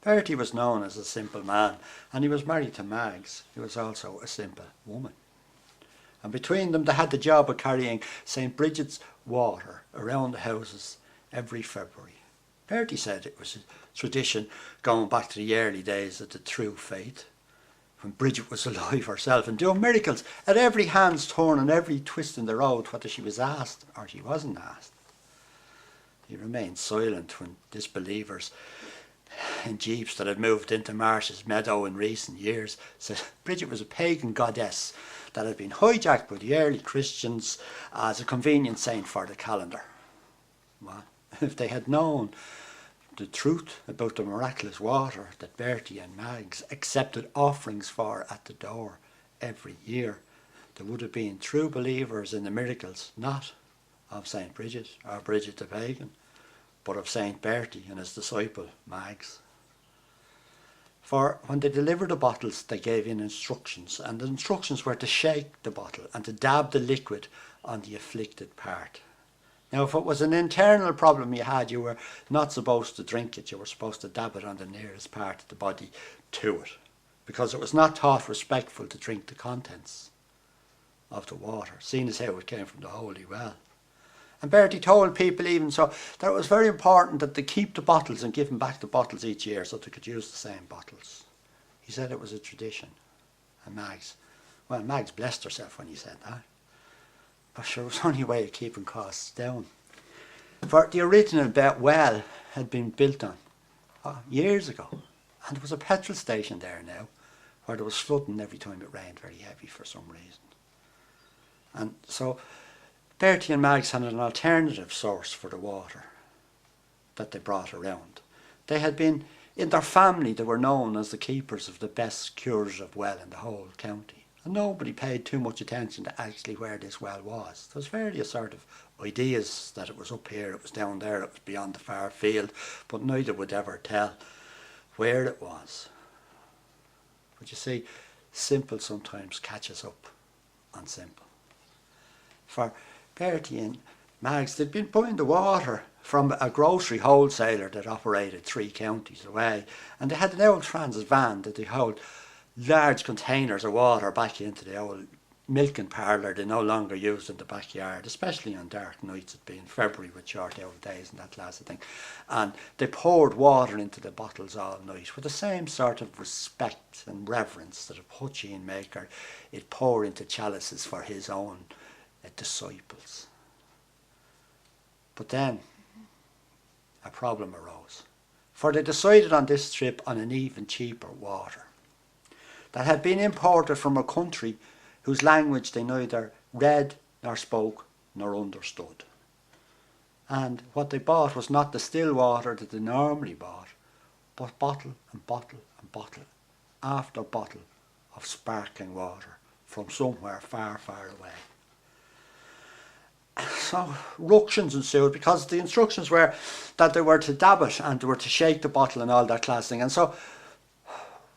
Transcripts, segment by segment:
Bertie was known as a simple man, and he was married to Mags, who was also a simple woman. And between them they had the job of carrying St. Brigid's water around the houses every February. Bertie said it was a tradition going back to the early days of the true faith, when Brigid was alive herself and doing miracles at every hand's turn and every twist in the road, whether she was asked or she wasn't asked. He remained silent when disbelievers in jeeps that had moved into Marsh's meadow in recent years said Brigid was a pagan goddess that had been hijacked by the early Christians as a convenient saint for the calendar. Well, if they had known the truth about the miraculous water that Bertie and Mags accepted offerings for at the door every year, there would have been true believers in the miracles, not of St. Brigid or Brigid the pagan, but of St. Bertie and his disciple Mags. For when they delivered the bottles, they gave in instructions, and the instructions were to shake the bottle and to dab the liquid on the afflicted part. Now, if it was an internal problem you had, you were not supposed to drink it. You were supposed to dab it on the nearest part of the body to it, because it was not thought respectful to drink the contents of the water, seeing as how it came from the holy well. And Bertie told people even so that it was very important that they keep the bottles and give them back the bottles each year so they could use the same bottles. He said it was a tradition. And Mags blessed herself when he said that. But sure, it was only a way of keeping costs down. For the original well had been built on years ago, and there was a petrol station there now where there was flooding every time it rained very heavy for some reason. And so Bertie and Mags had an alternative source for the water that they brought around. They had been, in their family, they were known as the keepers of the best curative well in the whole county. And nobody paid too much attention to actually where this well was. There was various sort of ideas that it was up here, it was down there, it was beyond the far field, but neither would ever tell where it was. But you see, simple sometimes catches up on simple. For Bertie and Mags, they'd been buying the water from a grocery wholesaler that operated 3 counties away, and they had an old transit van that they hauled large containers of water back into the old milking parlour they no longer used in the backyard, especially on dark nights. It'd be in February with short out days and that class of thing. And they poured water into the bottles all night with the same sort of respect and reverence that a poteen maker would pour into chalices for his own disciples. But then a problem arose, for they decided on this trip on an even cheaper water that had been imported from a country whose language they neither read nor spoke nor understood. And what they bought was not the still water that they normally bought, but bottle and bottle and bottle after bottle of sparkling water from somewhere far, far away. So ructions ensued, because the instructions were that they were to dab it and they were to shake the bottle and all that class thing. And so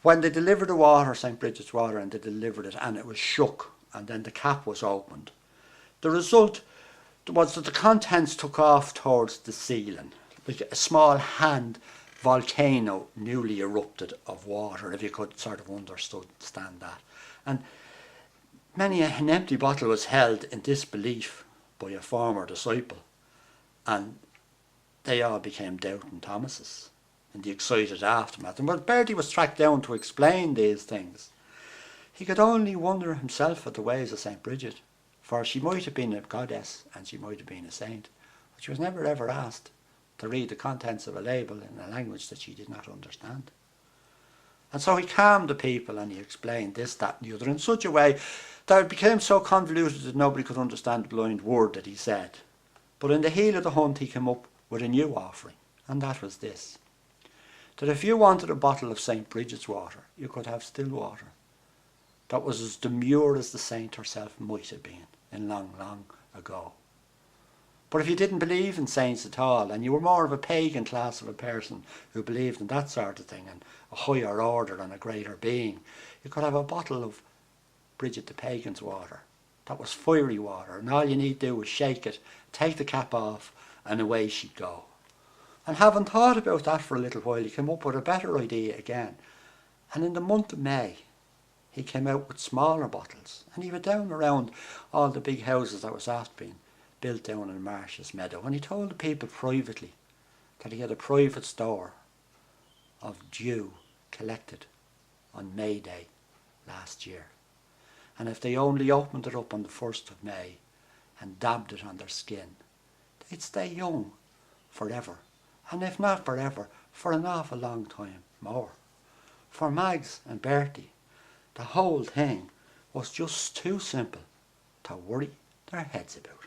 when they delivered the water, St. Brigid's water, and they delivered it and it was shook and then the cap was opened, the result was that the contents took off towards the ceiling, like a small hand volcano newly erupted of water, if you could sort of understand that. And many an empty bottle was held in disbelief by a former disciple, and they all became doubting Thomases in the excited aftermath. And when Bertie was tracked down to explain these things, he could only wonder himself at the ways of St. Brigid, for she might have been a goddess and she might have been a saint, but she was never ever asked to read the contents of a label in a language that she did not understand. And so he calmed the people and he explained this, that and the other in such a way that it became so convoluted that nobody could understand the blind word that he said. But in the heel of the hunt he came up with a new offering, and that was this: that if you wanted a bottle of St. Brigid's water, you could have still water that was as demure as the saint herself might have been in long, long ago. But if you didn't believe in saints at all, and you were more of a pagan class of a person who believed in that sort of thing, and a higher order and a greater being, you could have a bottle of Brigid the pagan's water that was fiery water, and all you need to do was shake it, take the cap off, and away she'd go. And having thought about that for a little while, he came up with a better idea again. And in the month of May, he came out with smaller bottles. And he went down around all the big houses that was after being built down in Marsh's Meadow. And he told the people privately that he had a private store of dew collected on May Day last year. And if they only opened it up on the 1st of May and dabbed it on their skin, they'd stay young forever. And if not forever, for an awful long time more. For Mags and Bertie, the whole thing was just too simple to worry their heads about.